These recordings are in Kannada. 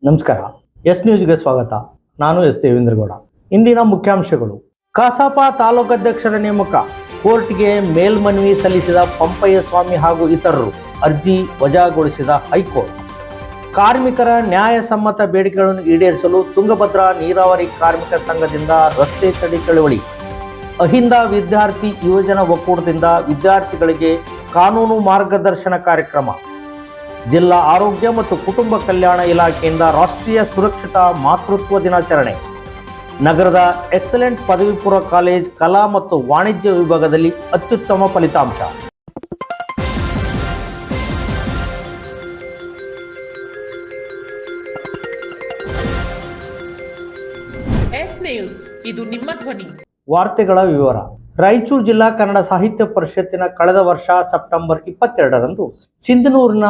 ನಮಸ್ಕಾರ. ಎಸ್ ನ್ಯೂಸ್ಗೆ ಸ್ವಾಗತ. ನಾನು ಎಸ್ ದೇವೇಂದ್ರಗೌಡ. ಇಂದಿನ ಮುಖ್ಯಾಂಶಗಳು: ಕಸಾಪ ತಾಲೂಕಾಧ್ಯಕ್ಷರ ನೇಮಕ, ಕೋರ್ಟ್ಗೆ ಮೇಲ್ಮನವಿ ಸಲ್ಲಿಸಿದ ಪಂಪಯ್ಯ ಸ್ವಾಮಿ ಹಾಗೂ ಇತರರು, ಅರ್ಜಿ ವಜಾಗೊಳಿಸಿದ ಹೈಕೋರ್ಟ್. ಕಾರ್ಮಿಕರ ನ್ಯಾಯಸಮ್ಮತ ಬೇಡಿಕೆಗಳನ್ನು ಈಡೇರಿಸಲು ತುಂಗಭದ್ರಾ ನೀರಾವರಿ ಕಾರ್ಮಿಕ ಸಂಘದಿಂದ ರಸ್ತೆ ತಡೆ ಚಳವಳಿ. ಅಹಿಂದ ವಿದ್ಯಾರ್ಥಿ ಯುವಜನ ಒಕ್ಕೂಟದಿಂದ ವಿದ್ಯಾರ್ಥಿಗಳಿಗೆ ಕಾನೂನು ಮಾರ್ಗದರ್ಶನ ಕಾರ್ಯಕ್ರಮ. ಜಿಲ್ಲಾ ಆರೋಗ್ಯ ಮತ್ತು ಕುಟುಂಬ ಕಲ್ಯಾಣ ಇಲಾಖೆಯಿಂದ ರಾಷ್ಟ್ರೀಯ ಸುರಕ್ಷತಾ ಮಾತೃತ್ವ ದಿನಾಚರಣೆ. ನಗರದ ಎಕ್ಸಲೆಂಟ್ ಪದವಿ ಪೂರ್ವ ಕಾಲೇಜ್ ಕಲಾ ಮತ್ತು ವಾಣಿಜ್ಯ ವಿಭಾಗದಲ್ಲಿ ಅತ್ಯುತ್ತಮ ಫಲಿತಾಂಶ. ಎಸ್ ನ್ಯೂಸ್, ಇದು ನಿಮ್ಮ ಧ್ವನಿ. ವಾರ್ತೆಗಳ ವಿವರ. ರಾಯಚೂರು ಜಿಲ್ಲಾ ಕನ್ನಡ ಸಾಹಿತ್ಯ ಪರಿಷತ್ತಿನ ಕಳೆದ ವರ್ಷ ಸೆಪ್ಟೆಂಬರ್ 22ರಂದು ಸಿಂಧನೂರಿನ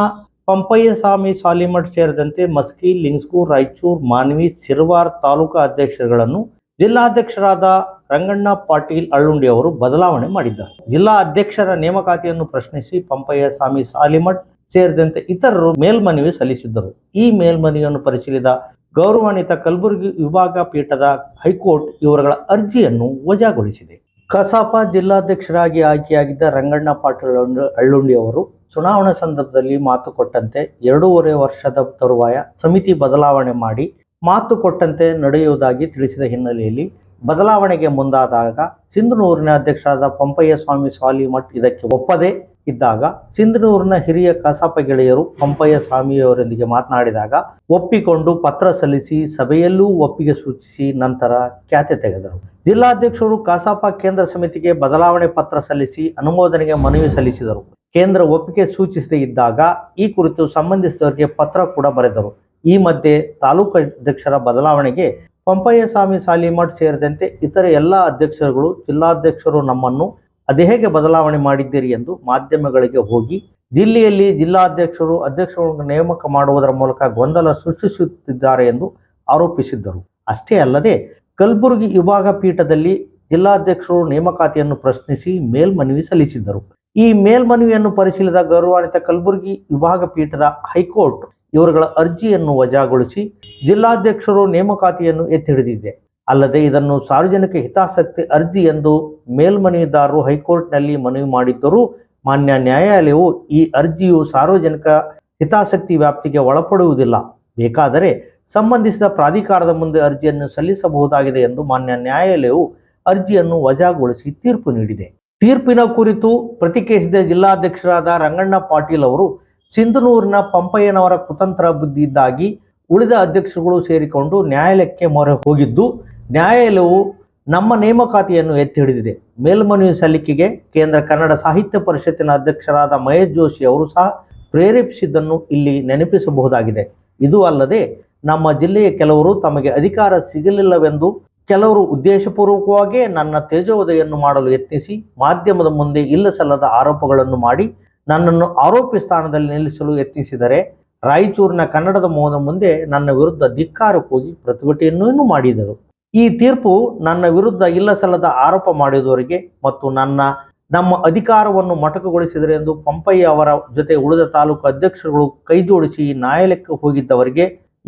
ಪಂಪಯ್ಯ ಸ್ವಾಮಿ ಸಾಲಿಮಠ್ ಸೇರಿದಂತೆ ಮಸ್ಕಿ, ಲಿಂಗಸ್ಗೂರು, ರಾಯಚೂರು, ಮಾನ್ವಿ, ಸಿರವಾರ ತಾಲೂಕಾ ಅಧ್ಯಕ್ಷರುಗಳನ್ನು ಜಿಲ್ಲಾಧ್ಯಕ್ಷರಾದ ರಂಗಣ್ಣ ಪಾಟೀಲ್ ಅಳ್ಳುಂಡಿ ಅವರು ಬದಲಾವಣೆ ಮಾಡಿದ್ದಾರೆ. ಜಿಲ್ಲಾ ಅಧ್ಯಕ್ಷರ ನೇಮಕಾತಿಯನ್ನು ಪ್ರಶ್ನಿಸಿ ಪಂಪಯ್ಯ ಸ್ವಾಮಿ ಸಾಲಿಮಠ್ ಸೇರಿದಂತೆ ಇತರರು ಮೇಲ್ಮನವಿ ಸಲ್ಲಿಸಿದ್ದರು. ಈ ಮೇಲ್ಮನವಿಯನ್ನು ಪರಿಶೀಲಿಸಿದ ಗೌರವಾನ್ವಿತ ಕಲಬುರಗಿ ವಿಭಾಗ ಪೀಠದ ಹೈಕೋರ್ಟ್ ಇವರುಗಳ ಅರ್ಜಿಯನ್ನು ವಜಾಗೊಳಿಸಿದೆ. ಕಸಾಪ ಜಿಲ್ಲಾಧ್ಯಕ್ಷರಾಗಿ ಆಯ್ಕೆಯಾಗಿದ್ದ ರಂಗಣ್ಣ ಪಾಟೀಲ್ ಅಳ್ಳುಂಡಿ ಅವರು ಚುನಾವಣಾ ಸಂದರ್ಭದಲ್ಲಿ ಮಾತು ಕೊಟ್ಟಂತೆ 2.5 ವರ್ಷದ ತರುವಾಯ ಸಮಿತಿ ಬದಲಾವಣೆ ಮಾಡಿ ಮಾತು ಕೊಟ್ಟಂತೆ ನಡೆಯುವುದಾಗಿ ತಿಳಿಸಿದ ಹಿನ್ನೆಲೆಯಲ್ಲಿ ಬದಲಾವಣೆಗೆ ಮುಂದಾದಾಗ ಸಿಂಧನೂರಿನ ಅಧ್ಯಕ್ಷರಾದ ಪಂಪಯ್ಯ ಸ್ವಾಮಿ ಸಾಲಿಮಠ್ ಇದಕ್ಕೆ ಒಪ್ಪದೇ ಇದ್ದಾಗ ಸಿಂಧನೂರಿನ ಹಿರಿಯ ಕಸಾಪ ಗೆಳೆಯರು ಪಂಪಯ್ಯ ಸ್ವಾಮಿಯವರೊಂದಿಗೆ ಮಾತನಾಡಿದಾಗ ಒಪ್ಪಿಕೊಂಡು ಪತ್ರ ಸಲ್ಲಿಸಿ ಸಭೆಯಲ್ಲೂ ಒಪ್ಪಿಗೆ ಸೂಚಿಸಿ ನಂತರ ಖ್ಯಾತೆ ತೆಗೆದರು. ಜಿಲ್ಲಾಧ್ಯಕ್ಷರು ಕಸಾಪ ಕೇಂದ್ರ ಸಮಿತಿಗೆ ಬದಲಾವಣೆ ಪತ್ರ ಸಲ್ಲಿಸಿ ಅನುಮೋದನೆಗೆ ಮನವಿ ಸಲ್ಲಿಸಿದರು. ಕೇಂದ್ರ ಒಪ್ಪಿಗೆ ಸೂಚಿಸದೇ ಇದ್ದಾಗ ಈ ಕುರಿತು ಸಂಬಂಧಿಸಿದವರಿಗೆ ಪತ್ರ ಕೂಡ ಬರೆದರು. ಈ ಮಧ್ಯೆ ತಾಲೂಕು ಅಧ್ಯಕ್ಷರ ಬದಲಾವಣೆಗೆ ಪಂಪಯ್ಯ ಸ್ವಾಮಿ ಸಾಲಿಮಠ್ ಸೇರಿದಂತೆ ಇತರ ಎಲ್ಲ ಅಧ್ಯಕ್ಷರುಗಳು ಜಿಲ್ಲಾಧ್ಯಕ್ಷರು ನಮ್ಮನ್ನು ಅದೇಗೆ ಬದಲಾವಣೆ ಮಾಡಿದ್ದೀರಿ ಎಂದು ಮಾಧ್ಯಮಗಳಿಗೆ ಹೋಗಿ ಜಿಲ್ಲೆಯಲ್ಲಿ ಜಿಲ್ಲಾಧ್ಯಕ್ಷರು ಅಧ್ಯಕ್ಷರನ್ನು ನೇಮಕ ಮಾಡುವುದರ ಮೂಲಕ ಗೊಂದಲ ಸೃಷ್ಟಿಸುತ್ತಿದ್ದಾರೆ ಎಂದು ಆರೋಪಿಸಿದ್ದರು. ಅಷ್ಟೇ ಅಲ್ಲದೆ ಕಲಬುರಗಿ ವಿಭಾಗ ಪೀಠದಲ್ಲಿ ಜಿಲ್ಲಾಧ್ಯಕ್ಷರು ನೇಮಕಾತಿಯನ್ನು ಪ್ರಶ್ನಿಸಿ ಮೇಲ್ಮನವಿ ಸಲ್ಲಿಸಿದ್ದರು. ಈ ಮೇಲ್ಮನವಿಯನ್ನು ಪರಿಶೀಲಿಸಿದ ಗೌರವಾನ್ವಿತ ಕಲಬುರಗಿ ವಿಭಾಗ ಪೀಠದ ಹೈಕೋರ್ಟ್ ಇವರುಗಳ ಅರ್ಜಿಯನ್ನು ವಜಾಗೊಳಿಸಿ ಜಿಲ್ಲಾಧ್ಯಕ್ಷರು ನೇಮಕಾತಿಯನ್ನು ಎತ್ತಿಹಿಡಿದಿದೆ. ಅಲ್ಲದೆ ಇದನ್ನು ಸಾರ್ವಜನಿಕ ಹಿತಾಸಕ್ತಿ ಅರ್ಜಿ ಎಂದು ಮೇಲ್ಮನವಿದಾರರು ಹೈಕೋರ್ಟ್ನಲ್ಲಿ ಮನವಿ ಮಾಡಿದ್ದರೂ ಮಾನ್ಯ ನ್ಯಾಯಾಲಯವು ಈ ಅರ್ಜಿಯು ಸಾರ್ವಜನಿಕ ಹಿತಾಸಕ್ತಿ ವ್ಯಾಪ್ತಿಗೆ ಒಳಪಡುವುದಿಲ್ಲ, ಬೇಕಾದರೆ ಸಂಬಂಧಿಸಿದ ಪ್ರಾಧಿಕಾರದ ಮುಂದೆ ಅರ್ಜಿಯನ್ನು ಸಲ್ಲಿಸಬಹುದಾಗಿದೆ ಎಂದು ಮಾನ್ಯ ನ್ಯಾಯಾಲಯವು ಅರ್ಜಿಯನ್ನು ವಜಾಗೊಳಿಸಿ ತೀರ್ಪು ನೀಡಿದೆ. ತೀರ್ಪಿನ ಕುರಿತು ಪ್ರತಿಕ್ರಿಯಿಸಿದ ಜಿಲ್ಲಾಧ್ಯಕ್ಷರಾದ ರಂಗಣ್ಣ ಪಾಟೀಲ್ ಅವರು, ಸಿಂಧನೂರಿನ ಪಂಪಯ್ಯನವರ ಕುತಂತ್ರ ಬುದ್ಧಿಯಿಂದಾಗಿ ಉಳಿದ ಅಧ್ಯಕ್ಷರುಗಳು ಸೇರಿಕೊಂಡು ನ್ಯಾಯಾಲಯಕ್ಕೆ ಮೊರೆ ಹೋಗಿದ್ದು, ನ್ಯಾಯಾಲಯವು ನಮ್ಮ ನೇಮಕಾತಿಯನ್ನು ಎತ್ತಿ ಹಿಡಿದಿದೆ. ಮೇಲ್ಮನವಿ ಸಲ್ಲಿಕೆಗೆ ಕೇಂದ್ರ ಕನ್ನಡ ಸಾಹಿತ್ಯ ಪರಿಷತ್ತಿನ ಅಧ್ಯಕ್ಷರಾದ ಮಹೇಶ್ ಜೋಶಿ ಅವರು ಸಹ ಪ್ರೇರೇಪಿಸಿದ್ದನ್ನು ಇಲ್ಲಿ ನೆನಪಿಸಬಹುದಾಗಿದೆ. ಇದು ಅಲ್ಲದೆ ನಮ್ಮ ಜಿಲ್ಲೆಯ ಕೆಲವರು ತಮಗೆ ಅಧಿಕಾರ ಸಿಗಲಿಲ್ಲವೆಂದು ಕೆಲವರು ಉದ್ದೇಶಪೂರ್ವಕವಾಗಿ ನನ್ನ ತೇಜೋವಧೆಯನ್ನು ಮಾಡಲು ಯತ್ನಿಸಿ ಮಾಧ್ಯಮದ ಮುಂದೆ ಇಲ್ಲಸಲ್ಲದ ಆರೋಪಗಳನ್ನು ಮಾಡಿ ನನ್ನನ್ನು ಆರೋಪಿ ಸ್ಥಾನದಲ್ಲಿ ನಿಲ್ಲಿಸಲು ಯತ್ನಿಸಿದರೆ ರಾಯಚೂರಿನ ಕನ್ನಡದ ಮೋಹದ ಮುಂದೆ ನನ್ನ ವಿರುದ್ಧ ಧಿಕ್ಕಾರಕ್ಕೋಗಿ ಪ್ರತಿಭಟನೆಯನ್ನು ಮಾಡಿದರು. ಈ ತೀರ್ಪು ನನ್ನ ವಿರುದ್ಧ ಇಲ್ಲಸಲ್ಲದ ಆರೋಪ ಮಾಡಿದವರಿಗೆ ಮತ್ತು ನಮ್ಮ ಅಧಿಕಾರವನ್ನು ಮೊಟಕುಗೊಳಿಸಿದರೆ ಎಂದು ಪಂಪಯ್ಯ ಅವರ ಜೊತೆ ಉಳಿದ ತಾಲೂಕು ಅಧ್ಯಕ್ಷರುಗಳು ಕೈಜೋಡಿಸಿ ನ್ಯಾಯಾಲಯಕ್ಕೆ ಹೋಗಿದ್ದವರಿಗೆ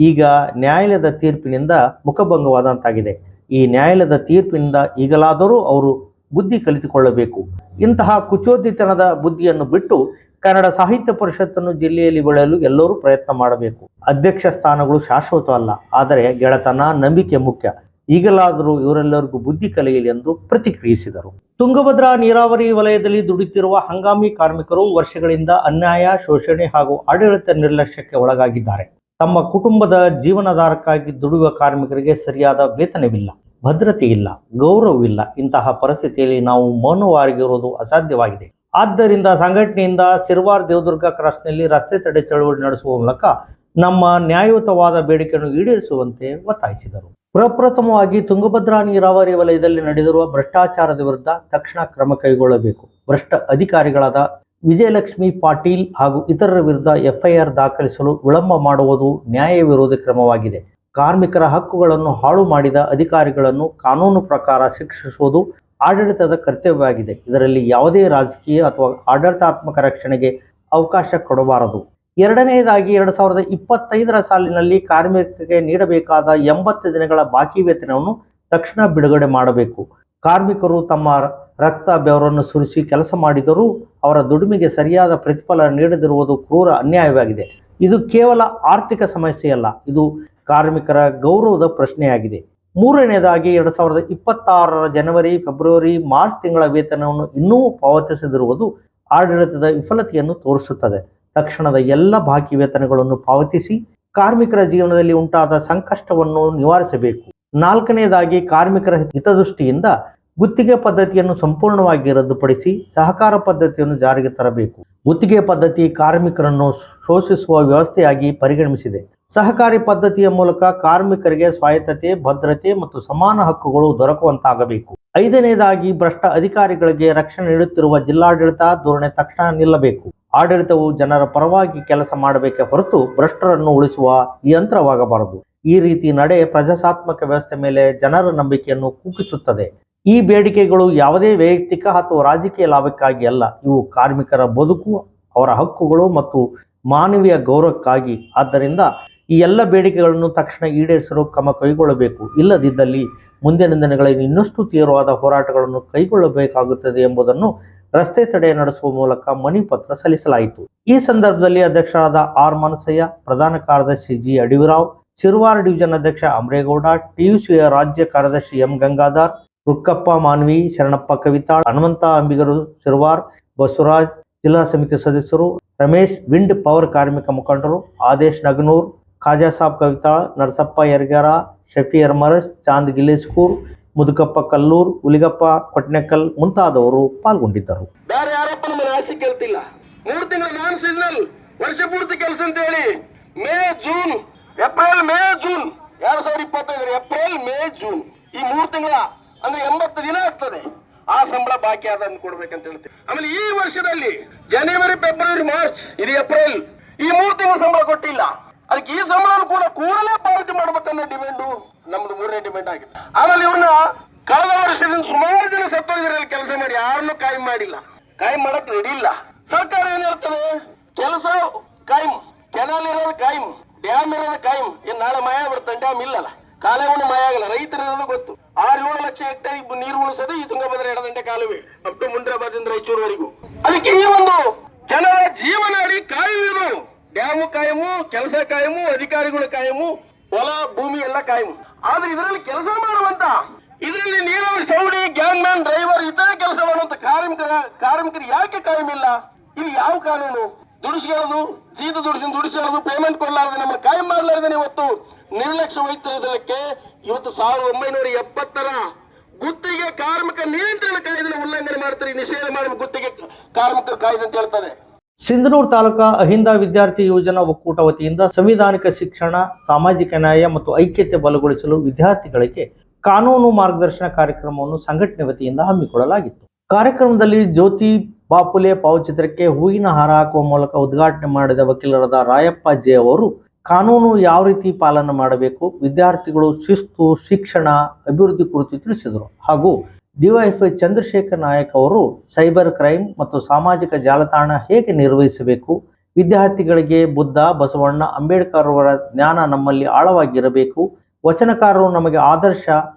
ಈಗ ನ್ಯಾಯಾಲಯದ ತೀರ್ಪಿನಿಂದ ಮುಖಭಂಗವಾದಂತಾಗಿದೆ. ಈ ನ್ಯಾಯಾಲಯದ ತೀರ್ಪಿನಿಂದ ಈಗಲಾದರೂ ಅವರು ಬುದ್ಧಿ ಕಲಿತುಕೊಳ್ಳಬೇಕು. ಇಂತಹ ಕುಚೋದ್ಯತನದ ಬುದ್ಧಿಯನ್ನು ಬಿಟ್ಟು ಕನ್ನಡ ಸಾಹಿತ್ಯ ಪರಿಷತ್ತನ್ನು ಜಿಲ್ಲೆಯಲ್ಲಿ ಬೆಳೆಯಲು ಎಲ್ಲರೂ ಪ್ರಯತ್ನ ಮಾಡಬೇಕು. ಅಧ್ಯಕ್ಷ ಸ್ಥಾನಗಳು ಶಾಶ್ವತವಲ್ಲ, ಆದರೆ ಗೆಳೆತನ, ನಂಬಿಕೆ ಮುಖ್ಯ. ಈಗಲಾದರೂ ಇವರೆಲ್ಲರಿಗೂ ಬುದ್ಧಿ ಕಲಿಯಲಿ ಎಂದು ಪ್ರತಿಕ್ರಿಯಿಸಿದರು. ತುಂಗಭದ್ರಾ ನೀರಾವರಿ ವಲಯದಲ್ಲಿ ದುಡಿಯುತ್ತಿರುವ ಹಂಗಾಮಿ ಕಾರ್ಮಿಕರು ವರ್ಷಗಳಿಂದ ಅನ್ಯಾಯ, ಶೋಷಣೆ ಹಾಗೂ ಆಡಳಿತ ನಿರ್ಲಕ್ಷ್ಯಕ್ಕೆ ಒಳಗಾಗಿದ್ದಾರೆ. ತಮ್ಮ ಕುಟುಂಬದ ಜೀವನಾಧಾರಕ್ಕಾಗಿ ದುಡಿಯುವ ಕಾರ್ಮಿಕರಿಗೆ ಸರಿಯಾದ ವೇತನವಿಲ್ಲ, ಭದ್ರತೆ ಇಲ್ಲ, ಗೌರವವಿಲ್ಲ. ಇಂತಹ ಪರಿಸ್ಥಿತಿಯಲ್ಲಿ ನಾವು ಮೌನವಾಗಿರುವುದು ಅಸಾಧ್ಯವಾಗಿದೆ. ಆದ್ದರಿಂದ ಸಂಘಟನೆಯಿಂದ ಸಿರವಾರ ದೇವದುರ್ಗ ಕ್ರಾಸ್ನಲ್ಲಿ ರಸ್ತೆ ತಡೆ ಚಳವಳಿ ನಡೆಸುವ ಮೂಲಕ ನಮ್ಮ ನ್ಯಾಯಯುತವಾದ ಬೇಡಿಕೆಯನ್ನು ಈಡೇರಿಸುವಂತೆ ಒತ್ತಾಯಿಸಿದರು. ಪ್ರಪ್ರಥಮವಾಗಿ ತುಂಗಭದ್ರಾ ನೀರಾವರಿ ವಲಯದಲ್ಲಿ ನಡೆದಿರುವ ಭ್ರಷ್ಟಾಚಾರದ ವಿರುದ್ಧ ತಕ್ಷಣ ಕ್ರಮ ಕೈಗೊಳ್ಳಬೇಕು. ಭ್ರಷ್ಟ ಅಧಿಕಾರಿಗಳಾದ ವಿಜಯಲಕ್ಷ್ಮಿ ಪಾಟೀಲ್ ಹಾಗೂ ಇತರರ ವಿರುದ್ಧ ಎಫ್ಐಆರ್ ದಾಖಲಿಸಲು ವಿಳಂಬ ಮಾಡುವುದು ನ್ಯಾಯ ವಿರೋಧಿ ಕ್ರಮವಾಗಿದೆ. ಕಾರ್ಮಿಕರ ಹಕ್ಕುಗಳನ್ನು ಹಾಳು ಮಾಡಿದ ಅಧಿಕಾರಿಗಳನ್ನು ಕಾನೂನು ಪ್ರಕಾರ ಶಿಕ್ಷಿಸುವುದು ಆಡಳಿತದ ಕರ್ತವ್ಯವಾಗಿದೆ. ಇದರಲ್ಲಿ ಯಾವುದೇ ರಾಜಕೀಯ ಅಥವಾ ಆಡಳಿತಾತ್ಮಕ ರಕ್ಷಣೆಗೆ ಅವಕಾಶ ಕೊಡಬಾರದು. ಎರಡನೆಯದಾಗಿ 2025ರ ಸಾಲಿನಲ್ಲಿ ಕಾರ್ಮಿಕರಿಗೆ ನೀಡಬೇಕಾದ 80 ದಿನಗಳ ಬಾಕಿ ವೇತನವನ್ನು ತಕ್ಷಣ ಬಿಡುಗಡೆ ಮಾಡಬೇಕು. ಕಾರ್ಮಿಕರು ತಮ್ಮ ರಕ್ತ ಬೆವರನ್ನು ಸುರಿಸಿ ಕೆಲಸ ಮಾಡಿದರೂ ಅವರ ದುಡಿಮೆಗೆ ಸರಿಯಾದ ಪ್ರತಿಫಲ ನೀಡದಿರುವುದು ಕ್ರೂರ ಅನ್ಯಾಯವಾಗಿದೆ. ಇದು ಕೇವಲ ಆರ್ಥಿಕ ಸಮಸ್ಯೆಯಲ್ಲ, ಇದು ಕಾರ್ಮಿಕರ ಗೌರವದ ಪ್ರಶ್ನೆಯಾಗಿದೆ. ಮೂರನೆಯದಾಗಿ 2026ರ ಜನವರಿ, ಫೆಬ್ರವರಿ, ಮಾರ್ಚ್ ತಿಂಗಳ ವೇತನವನ್ನು ಇನ್ನೂ ಪಾವತಿಸದಿರುವುದು ಆಡಳಿತದ ವಿಫಲತೆಯನ್ನು ತೋರಿಸುತ್ತದೆ. ತಕ್ಷಣದ ಎಲ್ಲ ಬಾಕಿ ವೇತನಗಳನ್ನು ಪಾವತಿಸಿ ಕಾರ್ಮಿಕರ ಜೀವನದಲ್ಲಿ ಉಂಟಾದ ಸಂಕಷ್ಟವನ್ನು ನಿವಾರಿಸಬೇಕು. ನಾಲ್ಕನೆಯದಾಗಿ ಕಾರ್ಮಿಕರ ಹಿತದೃಷ್ಟಿಯಿಂದ ಗುತ್ತಿಗೆ ಪದ್ಧತಿಯನ್ನು ಸಂಪೂರ್ಣವಾಗಿ ರದ್ದುಪಡಿಸಿ ಸಹಕಾರ ಪದ್ಧತಿಯನ್ನು ಜಾರಿಗೆ ತರಬೇಕು. ಗುತ್ತಿಗೆ ಪದ್ಧತಿ ಕಾರ್ಮಿಕರನ್ನು ಶೋಷಿಸುವ ವ್ಯವಸ್ಥೆಯಾಗಿ ಪರಿಗಣಿಸಿದೆ. ಸಹಕಾರಿ ಪದ್ಧತಿಯ ಮೂಲಕ ಕಾರ್ಮಿಕರಿಗೆ ಸ್ವಾಯತ್ತತೆ, ಭದ್ರತೆ ಮತ್ತು ಸಮಾನ ಹಕ್ಕುಗಳು ದೊರಕುವಂತಾಗಬೇಕು. ಐದನೆಯದಾಗಿ ಭ್ರಷ್ಟ ಅಧಿಕಾರಿಗಳಿಗೆ ರಕ್ಷಣೆ ನೀಡುತ್ತಿರುವ ಜಿಲ್ಲಾಡಳಿತ ಧೋರಣೆ ತಕ್ಷಣ ನಿಲ್ಲಬೇಕು. ಆಡಳಿತವು ಜನರ ಪರವಾಗಿ ಕೆಲಸ ಮಾಡಬೇಕೇ ಹೊರತು ಭ್ರಷ್ಟರನ್ನು ಉಳಿಸುವ ಯಂತ್ರವಾಗಬಾರದು. ಈ ರೀತಿ ನಡೆ ಪ್ರಜಾಸತ್ತಾತ್ಮಕ ವ್ಯವಸ್ಥೆ ಮೇಲೆ ಜನರ ನಂಬಿಕೆಯನ್ನು ಕುಗ್ಗಿಸುತ್ತದೆ. ಈ ಬೇಡಿಕೆಗಳು ಯಾವುದೇ ವೈಯಕ್ತಿಕ ಅಥವಾ ರಾಜಕೀಯ ಲಾಭಕ್ಕಾಗಿ ಅಲ್ಲ, ಇವು ಕಾರ್ಮಿಕರ ಬದುಕು, ಅವರ ಹಕ್ಕುಗಳು ಮತ್ತು ಮಾನವೀಯ ಗೌರವಕ್ಕಾಗಿ. ಆದ್ದರಿಂದ ಈ ಎಲ್ಲ ಬೇಡಿಕೆಗಳನ್ನು ತಕ್ಷಣ ಈಡೇರಿಸಲು ಕ್ರಮ ಕೈಗೊಳ್ಳಬೇಕು. ಇಲ್ಲದಿದ್ದಲ್ಲಿ ಮುಂದಿನ ದಿನಗಳಲ್ಲಿ ಇನ್ನಷ್ಟು ತೀವ್ರವಾದ ಹೋರಾಟಗಳನ್ನು ಕೈಗೊಳ್ಳಬೇಕಾಗುತ್ತದೆ ಎಂಬುದನ್ನು ರಸ್ತೆ ತಡೆ ನಡೆಸುವ ಮೂಲಕ ಮನವಿ ಪತ್ರ ಸಲ್ಲಿಸಲಾಯಿತು. ಈ ಸಂದರ್ಭದಲ್ಲಿ ಅಧ್ಯಕ್ಷರಾದ ಆರ್ ಮನಸಯ್ಯ, ಪ್ರಧಾನ ಕಾರ್ಯದರ್ಶಿ ಜಿ ಅಡಿವಿರಾವ್, ಸಿರುವಾರ ಡಿವಿಷನ್ ಅಧ್ಯಕ್ಷ ಅಮರೇಗೌಡ, ಟಿಯುಸಿಯ ರಾಜ್ಯ ಕಾರ್ಯದರ್ಶಿ ಎಂ ಗಂಗಾಧರ್, ರುಕ್ಕಪ್ಪ ಮಾನ್ವಿ, ಶರಣಪ್ಪ ಕವಿತಾಳ್, ಹನುಮಂತ ಅಂಬಿಗರು ಸಿರುವಾರ್, ಬಸವರಾಜ್, ಜಿಲ್ಲಾ ಸಮಿತಿ ಸದಸ್ಯರು, ರಮೇಶ್, ವಿಂಡ್ ಪವರ್ ಕಾರ್ಮಿಕ ಮುಖಂಡರು, ಆದೇಶ್ ನಗನೂರ್, ಖಾಜಾ ಸಾಬ್ ಕವಿತಾಳ್, ನರಸಪ್ಪ ಯರ್ಗ್ಯಾರ, ಶಫಿ ಅರ್ಮರಸ್, ಚಾಂದ್ ಗಿಲೇಸ್ಕೂರ್, ಮುದುಕಪ್ಪ ಕಲ್ಲೂರ್, ಉಲಿಗಪ್ಪ ಕೊಟ್ನೆಕಲ್ ಮುಂತಾದವರು ಪಾಲ್ಗೊಂಡಿದ್ದರು. ಬೇರೆ ಯಾರಪ್ಪ ನಮ್ಮನ್ನ ಆಸೆ ಕೇಳ್ತಿಲ್ಲ. 3 ತಿಂಗಳು ನಾನ್ ಸೀಸನಲ್ ವರ್ಷ ಪೂರ್ತಿ ಕೆಲಸ ಅಂತ ಹೇಳಿ April May June 2025 April May June ಈ 3 ತಿಂಗಳ ಅಂದ್ರೆ 80 ದಿನ ಆಗ್ತದೆ. ಆ ಸಂಬಳ ಬಾಕಿ ಆದನ್ನು ಕೊಡ್ಬೇಕಂತ ಹೇಳ್ತೀವಿ. ಆಮೇಲೆ ಈ ವರ್ಷದಲ್ಲಿ ಜನವರಿ, ಫೆಬ್ರವರಿ, ಮಾರ್ಚ್, ಇದು ಏಪ್ರಿಲ್, ಈ 3 ತಿಂಗಳ ಸಂಬಳ ಕೊಟ್ಟಿಲ್ಲ. ಅದಕ್ಕೆ ಈ ಸಂಬಳ ಕೂಡ ಕೂಡಲೇ ಪಾವತಿ ಮಾಡ್ಬೇಕನ್ನೋ ಡಿಮ್ಯಾಂಡು ನಮ್ದು 3ನೇ ಡಿಮ್ಯಾಂಡ್ ಆಗಿದೆ. ಆಮೇಲೆ ಇವ್ರನ್ನ ಕಳೆದ ವರ್ಷದಿಂದ ಸುಮಾರು ಜನ ಸತ್ತೋಗಿದ್ರಲ್ಲಿ ಕೆಲಸ ಮಾಡಿ ಯಾರನ್ನು ಕಾಯಂ ಮಾಡಿಲ್ಲ, ಕಾಯಂ ಮಾಡಕ್ ರೆಡಿ ಇಲ್ಲ. ಸರ್ಕಾರ ಏನ್ ಹೇಳ್ತದೆ, ಕೆಲಸ ಕಾಯಂ, ಕೆನಾಲ್ ಇರೋದು ಕಾಯಂ, ಡ್ಯಾಮ್ ಇರೋದು ಕಾಯಂ. ಏನ್ ನಾಳೆ ಮಾಯ ಬಿಡ್ತಾನೆ, ಡ್ಯಾಮ್ ಇಲ್ಲಲ್ಲ, ಕಾಲುವೆ ಮಾಯ ಆಗಲ್ಲ. ರೈತರಿರೋದು ಗೊತ್ತು, 6-7 ಲಕ್ಷ ಹೆಕ್ಟೇರ್ ನೀರು ಉಳಿಸೋದು ಈ ತುಂಗಭದ್ರಾ ಎಡದಂಡೆ ಕಾಲುವೆ ಅಪ್ ಟು ಮುಂಡ್ರಾಬಾದಿಂದ ರಾಯಚೂರುವರೆಗೂ. ಅದಕ್ಕೆ ಈ ಒಂದು ಜನರ ಜೀವನಾಡಿ ಕಾಯಂ ಇದು. ಡ್ಯಾಮು ಕಾಯಮು, ಕೆಲಸ ಕಾಯಮು, ಅಧಿಕಾರಿಗಳು ಕಾಯಮು, ಹೊಲ ಭೂಮಿ ಎಲ್ಲ ಕಾಯಮು. ಆದ್ರೆ ಇದರಲ್ಲಿ ಕೆಲಸ ಮಾಡುವಂತ, ಇದರಲ್ಲಿ ನೀರಾವರಿ ಸೌಡಿ, ಗ್ಯಾಂಗ್ ಮ್ಯಾನ್, ಡ್ರೈವರ್ ಇತರ ಕೆಲಸ ಮಾಡುವಂತ ಕಾರ್ಮಿಕರು ಯಾಕೆ ಕಾಯಮಿಲ್ಲ? ಇದು ಯಾವ ಕಾನೂನು? ದುಡಿಸ್ಕೊಳ್ಳೋದು, ಜೀತ ದುಡಿಸ್ಕೊಳ್ಳೋದು, ಪೇಮೆಂಟ್ ಕೊಡಲಾರದೆ ನಮ್ಮ ಕಾಯಂ ಮಾಡಲಾರದೆ ಇವತ್ತು ನಿರ್ಲಕ್ಷ್ಯ ವಹಿಸಿರೋದಕ್ಕೆ ಇವತ್ತು 1970ರ ಗುತ್ತಿಗೆ ಕಾರ್ಮಿಕ ನಿಯಂತ್ರಣ ಕಾಯ್ದೆ ಉಲ್ಲಂಘನೆ ಮಾಡ್ತಾರೆ. ನಿಷೇಧ ಮಾಡಿ ಗುತ್ತಿಗೆ ಕಾರ್ಮಿಕರ ಕಾಯ್ದೆ ಅಂತ ಹೇಳ್ತಾರೆ. ಸಿಂಧನೂರು ತಾಲೂಕಾ ಅಹಿಂದ ವಿದ್ಯಾರ್ಥಿ ಯೋಜನಾ ಒಕ್ಕೂಟ ವತಿಯಿಂದ ಸಂವಿಧಾನಿಕ ಶಿಕ್ಷಣ, ಸಾಮಾಜಿಕ ನ್ಯಾಯ ಮತ್ತು ಐಕ್ಯತೆ ಬಲಗೊಳಿಸಲು ವಿದ್ಯಾರ್ಥಿಗಳಿಗೆ ಕಾನೂನು ಮಾರ್ಗದರ್ಶನ ಕಾರ್ಯಕ್ರಮವನ್ನು ಸಂಘಟನೆ ವತಿಯಿಂದ ಹಮ್ಮಿಕೊಳ್ಳಲಾಗಿತ್ತು. ಕಾರ್ಯಕ್ರಮದಲ್ಲಿ ಜ್ಯೋತಿ ಬಾಪುಲೆ ಭಾವಚಿತ್ರಕ್ಕೆ ಹೂವಿನ ಹಾರ ಹಾಕುವ ಮೂಲಕ ಉದ್ಘಾಟನೆ ಮಾಡಿದ ವಕೀಲರಾದ ರಾಯಪ್ಪ ಜೆ ಅವರು ಕಾನೂನು ಯಾವ ರೀತಿ ಪಾಲನೆ ಮಾಡಬೇಕು, ವಿದ್ಯಾರ್ಥಿಗಳು ಶಿಸ್ತು, ಶಿಕ್ಷಣ, ಅಭಿವೃದ್ಧಿ ಕುರಿತು ತಿಳಿಸಿದರು. ಹಾಗೂ ಡಿವೈಎಫ್ಐ ಚಂದ್ರಶೇಖರ್ ನಾಯಕ್ ಅವರು ಸೈಬರ್ ಕ್ರೈಮ್ ಮತ್ತು ಸಾಮಾಜಿಕ ಜಾಲತಾಣ ಹೇಗೆ ನಿರ್ವಹಿಸಬೇಕು, ವಿದ್ಯಾರ್ಥಿಗಳಿಗೆ ಬುದ್ಧ, ಬಸವಣ್ಣ, ಅಂಬೇಡ್ಕರ್ ಅವರ ಜ್ಞಾನ ನಮ್ಮಲ್ಲಿ ಆಳವಾಗಿರಬೇಕು, ವಚನಕಾರರು ನಮಗೆ ಆದರ್ಶ,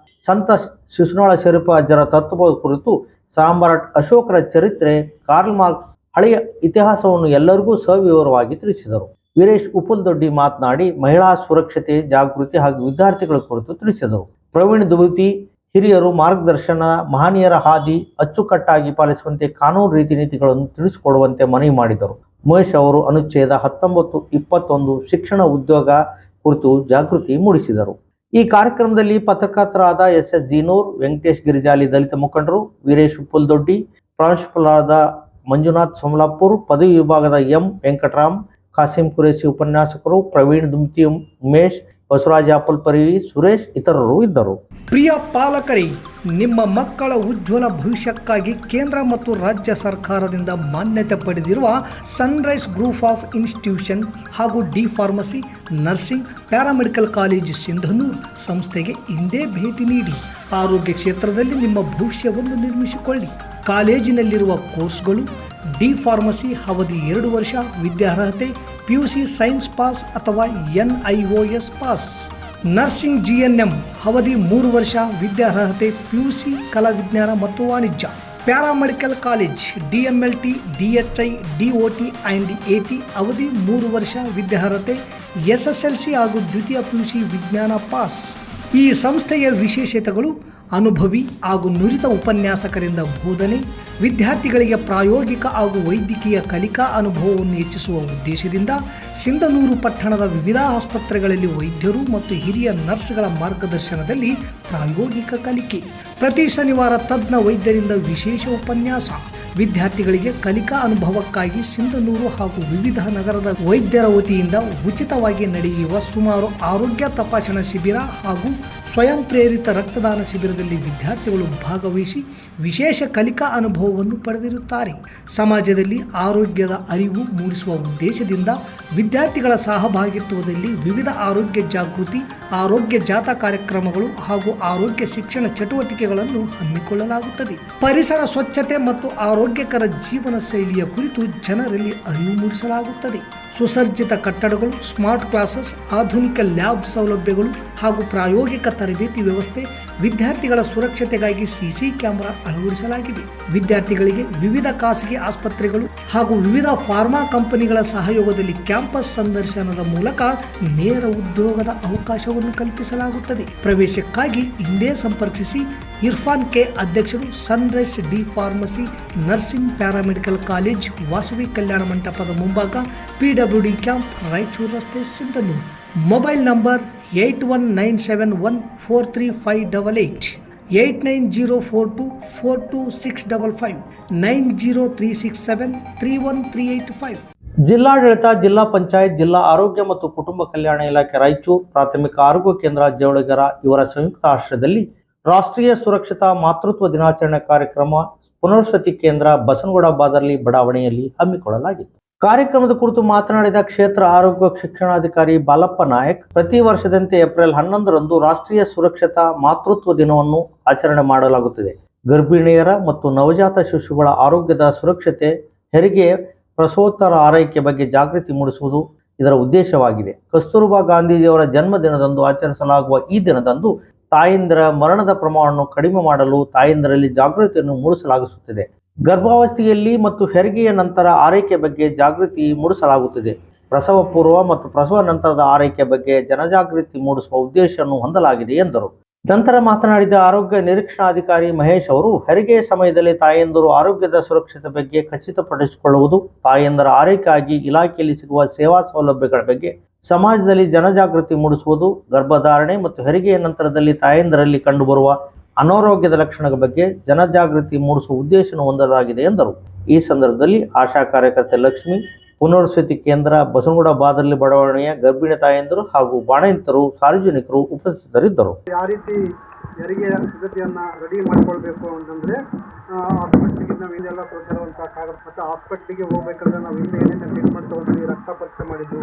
ಸಂತ ಶಿಶುನಾಳ ಶರೀಫ ಅಜ್ಜರ ತತ್ವದ ಕುರಿತು ಸಾಮ್ರಾಟ್ ಅಶೋಕರ ಚರಿತ್ರೆ, ಕಾರ್ಲ್ ಮಾರ್ಕ್ಸ್ ಹಳೆಯ ಇತಿಹಾಸವನ್ನು ಎಲ್ಲರಿಗೂ ಸವಿವರವಾಗಿ ತಿಳಿಸಿದರು. ವೀರೇಶ್ ಉಪುಲ್ದೊಡ್ಡಿ ಮಾತನಾಡಿ ಮಹಿಳಾ ಸುರಕ್ಷತೆ, ಜಾಗೃತಿ ಹಾಗೂ ವಿದ್ಯಾರ್ಥಿಗಳ ಕುರಿತು ತಿಳಿಸಿದರು. ಪ್ರವೀಣ್ ದುಬುತಿ ಹಿರಿಯರು ಮಾರ್ಗದರ್ಶನ, ಮಹನೀಯರ ಹಾದಿ ಅಚ್ಚುಕಟ್ಟಾಗಿ ಪಾಲಿಸುವಂತೆ ಕಾನೂನು ರೀತಿ ನೀತಿಗಳನ್ನು ತಿಳಿಸಿಕೊಡುವಂತೆ ಮನವಿ ಮಾಡಿದರು. ಮಹೇಶ್ ಅವರು ಅನುಚ್ಛೇದ 19, 21 ಶಿಕ್ಷಣ ಉದ್ಯೋಗ ಕುರಿತು ಜಾಗೃತಿ ಮೂಡಿಸಿದರು. ಈ ಕಾರ್ಯಕ್ರಮದಲ್ಲಿ ಪತ್ರಕರ್ತರಾದ ಎಸ್ ಜೀನೂರ್, ವೆಂಕಟೇಶ್ ಗಿರಿಜಾಲಿ ದಲಿತ ಮುಖಂಡರು, ವೀರೇಶ್ ಉಪ್ಪುಲ್ದೊಡ್ಡಿ, ಪ್ರಾಂಶುಪಾಲರಾದ ಮಂಜುನಾಥ್ ಸೋಮಲಾಪುರ್, ಪದವಿ ವಿಭಾಗದ ಎಂ ವೆಂಕಟರಾಮ್, ಕಾಸಿಂ ಕುರೇಶಿ ಉಪನ್ಯಾಸಕರು, ಪ್ರವೀಣ್ ದುಮ್ತಿ, ಉಮೇಶ್, ಬಸವರಾಜ ಅಪ್ಪಲ್ಪರಿ, ಸುರೇಶ್ ಇತರರು ಇದ್ದರು. ಪ್ರಿಯ ಪಾಲಕರೇ, ನಿಮ್ಮ ಮಕ್ಕಳ ಉಜ್ವಲ ಭವಿಷ್ಯಕ್ಕಾಗಿ ಕೇಂದ್ರ ಮತ್ತು ರಾಜ್ಯ ಸರ್ಕಾರದಿಂದ ಮಾನ್ಯತೆ ಪಡೆದಿರುವ ಸನ್ರೈಸ್ ಗ್ರೂಪ್ ಆಫ್ ಇನ್ಸ್ಟಿಟ್ಯೂಷನ್ ಹಾಗೂ D pharmacy, nursing, paramedical college Sindhanur ಸಂಸ್ಥೆಗೆ ಇಂದೇ ಭೇಟಿ ನೀಡಿ ಆರೋಗ್ಯ ಕ್ಷೇತ್ರದಲ್ಲಿ ನಿಮ್ಮ ಭವಿಷ್ಯವನ್ನು ನಿರ್ಮಿಸಿಕೊಳ್ಳಿ. ಕಾಲೇಜಿನಲ್ಲಿರುವ ಕೋರ್ಸ್ಗಳು: ಡಿ ಫಾರ್ಮಸಿ ಅವಧಿ 2 ವರ್ಷ, ವಿದ್ಯಾರ್ಹತೆ PUC ಸೈನ್ಸ್ ಪಾಸ್ ಅಥವಾ NIOS ಪಾಸ್. ನರ್ಸಿಂಗ್ GNM ಅವಧಿ 3 ವರ್ಷ, ವಿದ್ಯಾರ್ಹತೆ PUC ಕಲಾ ವಿಜ್ಞಾನ ಮತ್ತು ವಾಣಿಜ್ಯ. Paramedical college DMLT, DHI, DOT and AT ಅವಧಿ 3 ವರ್ಷ, ವಿದ್ಯಾರ್ಹತೆ SSLC ಹಾಗೂ ದ್ವಿತೀಯ PUC ವಿಜ್ಞಾನ ಪಾಸ್. ಈ ಸಂಸ್ಥೆಯ ವಿಶೇಷತೆಗಳು: ಅನುಭವಿ ಹಾಗೂ ನುರಿತ ಉಪನ್ಯಾಸಕರಿಂದ ಬೋಧನೆ, ವಿದ್ಯಾರ್ಥಿಗಳಿಗೆ ಪ್ರಾಯೋಗಿಕ ಹಾಗೂ ವೈದ್ಯಕೀಯ ಕಲಿಕಾ ಅನುಭವವನ್ನು ಹೆಚ್ಚಿಸುವ ಉದ್ದೇಶದಿಂದ ಸಿಂಧನೂರು ಪಟ್ಟಣದ ವಿವಿಧ ಆಸ್ಪತ್ರೆಗಳಲ್ಲಿ ವೈದ್ಯರು ಮತ್ತು ಹಿರಿಯ ನರ್ಸ್ಗಳ ಮಾರ್ಗದರ್ಶನದಲ್ಲಿ ಪ್ರಾಯೋಗಿಕ ಕಲಿಕೆ. ಪ್ರತಿ ಶನಿವಾರ ತಜ್ಞ ವೈದ್ಯರಿಂದ ವಿಶೇಷ ಉಪನ್ಯಾಸ. ವಿದ್ಯಾರ್ಥಿಗಳಿಗೆ ಕಲಿಕಾ ಅನುಭವಕ್ಕಾಗಿ ಸಿಂಧನೂರು ಹಾಗೂ ವಿವಿಧ ನಗರದ ವೈದ್ಯರ ವತಿಯಿಂದ ಉಚಿತವಾಗಿ ನಡೆಯುವ ಸುಮಾರು ಆರೋಗ್ಯ ತಪಾಸಣಾ ಶಿಬಿರ ಹಾಗೂ ಸ್ವಯಂ ಪ್ರೇರಿತ ರಕ್ತದಾನ ಶಿಬಿರದಲ್ಲಿ ವಿದ್ಯಾರ್ಥಿಗಳು ಭಾಗವಹಿಸಿ ವಿಶೇಷ ಕಲಿಕಾ ಅನುಭವವನ್ನು ಪಡೆದಿರುತ್ತಾರೆ. ಸಮಾಜದಲ್ಲಿ ಆರೋಗ್ಯದ ಅರಿವು ಮೂಡಿಸುವ ಉದ್ದೇಶದಿಂದ ವಿದ್ಯಾರ್ಥಿಗಳ ಸಹಭಾಗಿತ್ವದಲ್ಲಿ ವಿವಿಧ ಆರೋಗ್ಯ ಜಾಗೃತಿ, ಆರೋಗ್ಯ ಜಾಥಾ ಕಾರ್ಯಕ್ರಮಗಳು ಹಾಗೂ ಆರೋಗ್ಯ ಶಿಕ್ಷಣ ಚಟುವಟಿಕೆಗಳನ್ನು ಹಮ್ಮಿಕೊಳ್ಳಲಾಗುತ್ತದೆ. ಪರಿಸರ ಸ್ವಚ್ಛತೆ ಮತ್ತು ಆರೋಗ್ಯಕರ ಜೀವನ ಶೈಲಿಯ ಕುರಿತು ಜನರಲ್ಲಿ ಅರಿವು ಮೂಡಿಸಲಾಗುತ್ತದೆ. ಸುಸಜ್ಜಿತ ಕಟ್ಟಡಗಳು, ಸ್ಮಾರ್ಟ್ ಕ್ಲಾಸಸ್, ಆಧುನಿಕ ಲ್ಯಾಬ್ ಸೌಲಭ್ಯಗಳು ಹಾಗೂ ಪ್ರಾಯೋಗಿಕ ತರಬೇತಿ ವ್ಯವಸ್ಥೆ. ವಿದ್ಯಾರ್ಥಿಗಳ ಸುರಕ್ಷತೆಗಾಗಿ CC ಕ್ಯಾಮೆರಾ ಅಳವಡಿಸಲಾಗಿದೆ. ವಿದ್ಯಾರ್ಥಿಗಳಿಗೆ ವಿವಿಧ ಖಾಸಗಿ ಆಸ್ಪತ್ರೆಗಳು ಹಾಗೂ ವಿವಿಧ ಫಾರ್ಮಾ ಕಂಪನಿಗಳ ಸಹಯೋಗದಲ್ಲಿ ಕ್ಯಾಂಪಸ್ ಸಂದರ್ಶನದ ಮೂಲಕ ನೇರ ಉದ್ಯೋಗದ ಅವಕಾಶವನ್ನು ಕಲ್ಪಿಸಲಾಗುತ್ತದೆ. ಪ್ರವೇಶಕ್ಕಾಗಿ ಹಿಂದೆ ಸಂಪರ್ಕಿಸಿ. ಇರ್ಫಾನ್ K, ಅಧ್ಯಕ್ಷರು, sunrise D pharmacy nursing paramedical college, Vasavi ಕಲ್ಯಾಣ ಮಂಟಪದ ಮುಂಭಾಗ, PWD ಕ್ಯಾಂಪ್, ರಾಯಚೂರು ರಸ್ತೆ, ಸಿಂಧನೂರು. Mobile number 8197143588, 8904242655, 903673135. ಜಿಲ್ಲಾಡಳಿತ, ಜಿಲ್ಲಾ ಪಂಚಾಯತ್, ಜಿಲ್ಲಾ ಆರೋಗ್ಯ ಮತ್ತು ಕುಟುಂಬ ಕಲ್ಯಾಣ ಇಲಾಖೆ ರಾಯಚೂರು, ಪ್ರಾಥಮಿಕ ಆರೋಗ್ಯ ಕೇಂದ್ರ ಜವಳಗೆರ ಇವರ ಸಂಯುಕ್ತ ಆಶ್ರಯದಲ್ಲಿ ರಾಷ್ಟ್ರೀಯ ಸುರಕ್ಷತಾ ಮಾತೃತ್ವ ದಿನಾಚರಣೆ ಕಾರ್ಯಕ್ರಮ ಪುನರ್ವಸತಿ ಕೇಂದ್ರ ಬಸನಗೌಡ ಬಾದರ್ಲಿ ಬಡಾವಣೆಯಲ್ಲಿ ಹಮ್ಮಿಕೊಳ್ಳಲಾಗಿತ್ತು. ಕಾರ್ಯಕ್ರಮದ ಕುರಿತು ಮಾತನಾಡಿದ ಕ್ಷೇತ್ರ ಆರೋಗ್ಯ ಶಿಕ್ಷಣಾಧಿಕಾರಿ ಬಾಲಪ್ಪ ನಾಯಕ್, ಪ್ರತಿ ವರ್ಷದಂತೆ ಏಪ್ರಿಲ್ 11ರಂದು ರಾಷ್ಟ್ರೀಯ ಸುರಕ್ಷತಾ ಮಾತೃತ್ವ ದಿನವನ್ನು ಆಚರಣೆ ಮಾಡಲಾಗುತ್ತದೆ. ಗರ್ಭಿಣಿಯರ ಮತ್ತು ನವಜಾತ ಶಿಶುಗಳ ಆರೋಗ್ಯದ ಸುರಕ್ಷತೆ, ಹೆರಿಗೆ, ಪ್ರಸವೋತ್ತರ ಆರೈಕೆ ಬಗ್ಗೆ ಜಾಗೃತಿ ಮೂಡಿಸುವುದು ಇದರ ಉದ್ದೇಶವಾಗಿದೆ. ಕಸ್ತೂರ್ಬಾ ಗಾಂಧೀಜಿಯವರ ಜನ್ಮದಿನದಂದು ಆಚರಿಸಲಾಗುವ ಈ ದಿನದಂದು ತಾಯಂದಿರ ಮರಣದ ಪ್ರಮಾಣವನ್ನು ಕಡಿಮೆ ಮಾಡಲು ತಾಯಂದಿರಲ್ಲಿ ಜಾಗೃತಿಯನ್ನು ಮೂಡಿಸಲಾಗುತ್ತಿದೆ. ಗರ್ಭಾವಸ್ಥೆಯಲ್ಲಿ ಮತ್ತು ಹೆರಿಗೆಯ ನಂತರ ಆರೈಕೆ ಬಗ್ಗೆ ಜಾಗೃತಿ ಮೂಡಿಸಲಾಗುತ್ತಿದೆ. ಪ್ರಸವ ಪೂರ್ವ ಮತ್ತು ಪ್ರಸವ ನಂತರದ ಆರೈಕೆ ಬಗ್ಗೆ ಜನಜಾಗೃತಿ ಮೂಡಿಸುವ ಉದ್ದೇಶವನ್ನು ಹೊಂದಲಾಗಿದೆ ಎಂದರು. ನಂತರ ಮಾತನಾಡಿದ ಆರೋಗ್ಯ ನಿರೀಕ್ಷಣಾಧಿಕಾರಿ ಮಹೇಶ್ ಅವರು, ಹೆರಿಗೆಯ ಸಮಯದಲ್ಲಿ ತಾಯಂದಿರು ಆರೋಗ್ಯದ ಸುರಕ್ಷತೆ ಬಗ್ಗೆ ಖಚಿತಪಡಿಸಿಕೊಳ್ಳುವುದು, ತಾಯಂದಿರ ಆರೈಕೆಗಾಗಿ ಇಲಾಖೆಯಲ್ಲಿ ಸಿಗುವ ಸೇವಾ ಸೌಲಭ್ಯಗಳ ಬಗ್ಗೆ ಸಮಾಜದಲ್ಲಿ ಜನಜಾಗೃತಿ ಮೂಡಿಸುವುದು, ಗರ್ಭಧಾರಣೆ ಮತ್ತು ಹೆರಿಗೆಯ ನಂತರದಲ್ಲಿ ತಾಯಂದಿರಲ್ಲಿ ಕಂಡುಬರುವ ಅನಾರೋಗ್ಯದ ಲಕ್ಷಣಗಳ ಬಗ್ಗೆ ಜನಜಾಗೃತಿ ಮೂಡಿಸುವ ಉದ್ದೇಶವನ್ನು ಹೊಂದಲಾಗಿದೆ ಎಂದರು. ಈ ಸಂದರ್ಭದಲ್ಲಿ ಆಶಾ ಕಾರ್ಯಕರ್ತೆ ಲಕ್ಷ್ಮಿ, ಪುನರ್ವಸತಿ ಕೇಂದ್ರ ಬಸನಗೌಡ ಬಾದರ್ಲಿ ಬಡಾವಣೆಯ ಗರ್ಭಿಣಿ ತಾಯಂದಿರು ಹಾಗೂ ಬಾಣಂತಿಯರು, ಸಾರ್ವಜನಿಕರು ಉಪಸ್ಥಿತರಿದ್ದರು. ಯಾವ ರೀತಿ ಹೆರಿಗೆ ಸಿದ್ಧತೆಯನ್ನು ರೆಡಿ ಮಾಡ್ಕೊಳ್ಬೇಕು ಅಂತಂದರೆ, ಹಾಸ್ಪಿಟ್ಲಿಗೆ ನಾವು ಹಿಂದೆಲ್ಲ ತೋರಿಸಿರುವಂಥ ಕಾಗದ ಮತ್ತು ಹಾಸ್ಪಿಟ್ಲಿಗೆ ಹೋಗ್ಬೇಕಂದ್ರೆ ನಾವು ಹಿಂದೆ ಏನೇನು ಟ್ರೀಟ್ಮೆಂಟ್ ತೊಗೊಂಡ್ವಿ, ರಕ್ತ ಪರೀಕ್ಷೆ ಮಾಡಿದ್ದು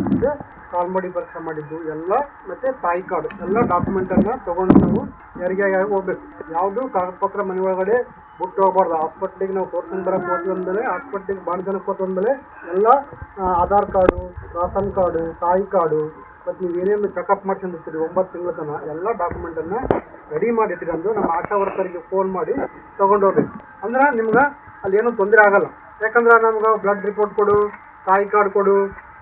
ಮತ್ತು ಕಾಲ್ಮಡಿ ಪರೀಕ್ಷೆ ಮಾಡಿದ್ದು ಎಲ್ಲ ಮತ್ತು ತಾಯಿ ಕಾರ್ಡು ಎಲ್ಲ ಡಾಕ್ಯುಮೆಂಟನ್ನು ತೊಗೊಂಡು ನಾವು ಹೆರಿಗೆಗೆ ಹೋಗ್ಬೇಕು. ಯಾವುದು ಕಾಗದ ಪತ್ರ ಮನೆ ಒಳಗಡೆ ಬಿಟ್ಟು ಹೋಗ್ಬಾರ್ದು. ಹಾಸ್ಪಿಟ್ಲಿಗೆ ನಾವು ತೋರ್ಸ್ಕೊಂಡು ಬರೋಕ್ಕೆ ಹೋದ್ವಿ ಅಂದಮೇಲೆ, ಹಾಸ್ಪಿಟ್ಲಿಗೆ ಬಾಣಜನಕ್ಕೆ ಹೋದ ಅಂದಮೇಲೆ ಎಲ್ಲ ಆಧಾರ್ ಕಾರ್ಡು, ರೇಷನ್ ಕಾರ್ಡು, ತಾಯಿ ಕಾರ್ಡು ಮತ್ತು ನೀವು ಏನೇನು ಚೆಕಪ್ ಮಾಡ್ಕೊಂಡಿರ್ತೀರಿ 9 ತಿಂಗಳ ತನಕ ಎಲ್ಲ ಡಾಕ್ಯುಮೆಂಟನ್ನು ರೆಡಿ ಮಾಡಿ ಇಟ್ಕೊಂಡು ನಮ್ಮ ಆಶಾ ವರ್ಕರಿಗೆ ಫೋನ್ ಮಾಡಿ ತೊಗೊಂಡೋಗ್ಬೇಕು. ಅಂದ್ರೆ ನಿಮ್ಗೆ ಅಲ್ಲಿ ಏನೂ ತೊಂದರೆ ಆಗೋಲ್ಲ. ಯಾಕಂದ್ರೆ ನಮ್ಗೆ ಬ್ಲಡ್ ರಿಪೋರ್ಟ್ ಕೊಡು, ತಾಯಿ ಕಾರ್ಡ್ ಕೊಡು,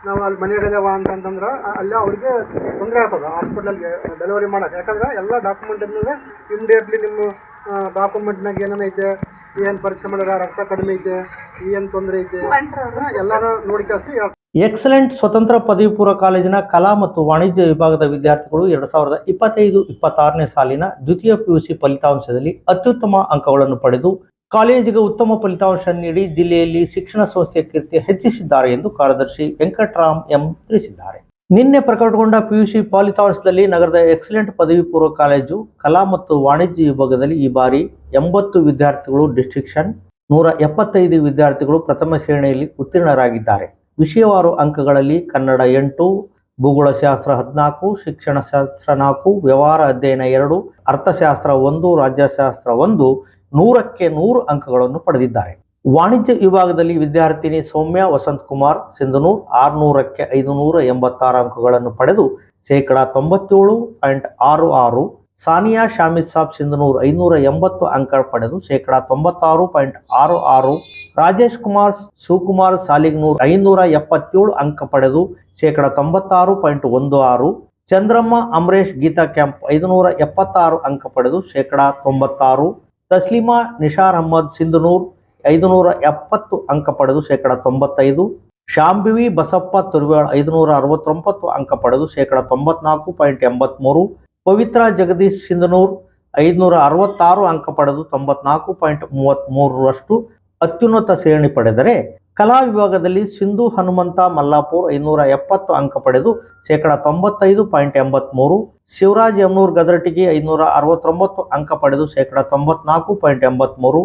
ನಾವು ಅಲ್ಲಿ ಮನೆಯಾಗದೇವ ಅಂತಂದ್ರೆ ಅಲ್ಲಿ ಅವ್ರಿಗೆ ತೊಂದರೆ ಆಗ್ತದೆ ಹಾಸ್ಪಿಟಲ್ಗೆ ಡೆಲಿವರಿ ಮಾಡೋಕ್ಕೆ. ಯಾಕಂದ್ರೆ ಎಲ್ಲ ಡಾಕ್ಯುಮೆಂಟ್ ಅಂದರೆ ಇಮಿಡಿಯೇಟ್ಲಿ ನಿಮ್ಮ ಡಾಕ್ಯುಮೆಂಟ್ನಾಗ ಏನೇನೈತೆ, ಏನು ಪರೀಕ್ಷೆ ಮಾಡ್ಯಾರ, ರಕ್ತ ಕಡಿಮೆ ಐತೆ, ಏನು ತೊಂದರೆ ಐತೆ ಎಲ್ಲರೂ ನೋಡ್ಕೇಸಿ. ಎಕ್ಸಲೆಂಟ್ ಸ್ವತಂತ್ರ ಪದವಿ ಪೂರ್ವ ಕಾಲೇಜಿನ ಕಲಾ ಮತ್ತು ವಾಣಿಜ್ಯ ವಿಭಾಗದ ವಿದ್ಯಾರ್ಥಿಗಳು 2025-26ನೇ ಸಾಲಿನ ದ್ವಿತೀಯ PUC ಫಲಿತಾಂಶದಲ್ಲಿ ಅತ್ಯುತ್ತಮ ಅಂಕಗಳನ್ನು ಪಡೆದು ಕಾಲೇಜಿಗೆ ಉತ್ತಮ ಫಲಿತಾಂಶ ನೀಡಿ ಜಿಲ್ಲೆಯಲ್ಲಿ ಶಿಕ್ಷಣ ಸಂಸ್ಥೆಯ ಕೀರ್ತಿ ಹೆಚ್ಚಿಸಿದ್ದಾರೆ ಎಂದು ಕಾರ್ಯದರ್ಶಿ ವೆಂಕಟರಾಮ್ ಎಂ ತಿಳಿಸಿದ್ದಾರೆ. ನಿನ್ನೆ ಪ್ರಕಟಗೊಂಡ PUC ಫಲಿತಾಂಶದಲ್ಲಿ ನಗರದ ಎಕ್ಸಲೆಂಟ್ ಪದವಿ ಪೂರ್ವ ಕಾಲೇಜು ಕಲಾ ಮತ್ತು ವಾಣಿಜ್ಯ ವಿಭಾಗದಲ್ಲಿ ಈ ಬಾರಿ 80 ವಿದ್ಯಾರ್ಥಿಗಳು ಡಿಸ್ಟಿಂಕ್ಷನ್, 175 ವಿದ್ಯಾರ್ಥಿಗಳು ಪ್ರಥಮ ಶ್ರೇಣಿಯಲ್ಲಿ ಉತ್ತೀರ್ಣರಾಗಿದ್ದಾರೆ. ವಿಷಯವಾರು ಅಂಕಗಳಲ್ಲಿ ಕನ್ನಡ 8, ಭೂಗೋಳಶಾಸ್ತ್ರ 14, ಶಿಕ್ಷಣಶಾಸ್ತ್ರ 4, ವ್ಯವಹಾರ ಅಧ್ಯಯನ 2, ಅರ್ಥಶಾಸ್ತ್ರ 1, ರಾಜ್ಯಶಾಸ್ತ್ರ 1, 100ಕ್ಕೆ 100 ಅಂಕಗಳನ್ನು ಪಡೆದಿದ್ದಾರೆ. ವಾಣಿಜ್ಯ ವಿಭಾಗದಲ್ಲಿ ವಿದ್ಯಾರ್ಥಿನಿ ಸೌಮ್ಯ ವಸಂತಕುಮಾರ್ ಸಿಂಧನೂರ್ 600ಕ್ಕೆ 586 ಅಂಕಗಳನ್ನು ಪಡೆದು ಶೇಕಡಾ 97.66, ಸಾನಿಯಾ ಶಾಮಿದ್ ಸಾಬ್ ಸಿಂಧನೂರ್ 580 ಅಂಕ ಪಡೆದು ಶೇಕಡಾ 96.66, ರಾಜೇಶ್ ಕುಮಾರ್ ಶಿವಕುಮಾರ್ ಸಾಲಿಗ್ನೂರ್ 577 ಅಂಕ ಪಡೆದು ಶೇಕಡಾ 96.16, ಚಂದ್ರಮ್ಮ ಅಮರೇಶ್ ಗೀತಾ ಕ್ಯಾಂಪ್ 576 ಅಂಕ ಪಡೆದು ಶೇಕಡಾ 96, ತಸ್ಲಿಮಾ ನಿಶಾರ್ ಅಹಮದ್ ಸಿಂಧನೂರ್ 570 ಅಂಕ ಪಡೆದು ಶೇಕಡಾ 95, ಶಾಂಭವಿ ಬಸಪ್ಪ ತುರ್ವೇಳ್ 569 ಅಂಕ ಪಡೆದು ಶೇಕಡಾ 94.83, ಪವಿತ್ರ ಜಗದೀಶ್ ಸಿಂಧನೂರ್ 566 ಅಂಕ ಪಡೆದು 94.33ರಷ್ಟು ಅತ್ಯುನ್ನತ ಶ್ರೇಣಿ ಪಡೆದರೆ, ಕಲಾ ವಿಭಾಗದಲ್ಲಿ ಸಿಂಧು ಹನುಮಂತ ಮಲ್ಲಾಪುರ್ 570 ಅಂಕ ಪಡೆದು ಶೇಕಡಾ 95.83, ಶಿವರಾಜ್ ಯಮನೂರ್ ಗದರಟಿಗಿ 569 ಅಂಕ ಪಡೆದು ಶೇಕಡಾ 94.83,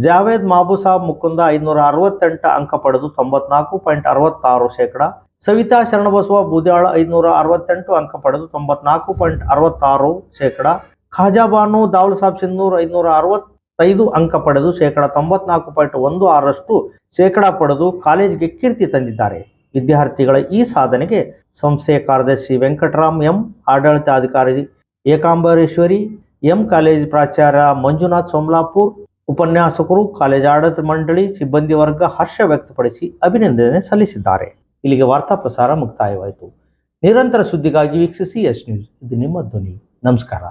ಜಾವೇದ್ ಮಾಬುಸಾಬ್ ಮುಕುಂದ 568 ಅಂಕ ಪಡೆದು 94.66 ಶೇಕಡಾ, ಸವಿತಾ ಶರಣಬಸವ ಬೂದ್ಯಾಳ 568 ಅಂಕ ಪಡೆದು 94.66 ಶೇಕಡಾ, ಖಾಜಾಬಾನು ದಾವಲ್ ಸಾಬ್ ಸಿಂಧೂರ್ 565 ಅಂಕ ಪಡೆದು ಶೇಕಡಾ 94.16ರಷ್ಟು ಶೇಕಡಾ ಪಡೆದು ಕಾಲೇಜಿಗೆ ಕೀರ್ತಿ ತಂದಿದ್ದಾರೆ. ವಿದ್ಯಾರ್ಥಿಗಳ ಈ ಸಾಧನೆಗೆ ಸಂಸ್ಥೆಯ ಕಾರ್ಯದರ್ಶಿ ವೆಂಕಟರಾಮ್ ಎಂ, ಆಡಳಿತಾಧಿಕಾರಿ ಏಕಾಂಬರೇಶ್ವರಿ ಎಂ, ಕಾಲೇಜ್ ಪ್ರಾಚಾರ್ಯ ಮಂಜುನಾಥ್ ಸೋಮಲಾಪುರ್, ಉಪನ್ಯಾಸಕರು, ಕಾಲೇಜ್ ಆಡಳಿತ ಮಂಡಳಿ ಸಿಬ್ಬಂದಿ ವರ್ಗ ಹರ್ಷ ವ್ಯಕ್ತಪಡಿಸಿ ಅಭಿನಂದನೆ ಸಲ್ಲಿಸಿದ್ದಾರೆ. ಇಲ್ಲಿಗೆ ವಾರ್ತಾ ಪ್ರಸಾರ ಮುಕ್ತಾಯವಾಯಿತು. ನಿರಂತರ ಸುದ್ದಿಗಾಗಿ ವೀಕ್ಷಿಸಿ ಎಸ್ ನ್ಯೂಸ್. ಇದು ನಿಮ್ಮ ಧ್ವನಿ. ನಮಸ್ಕಾರ.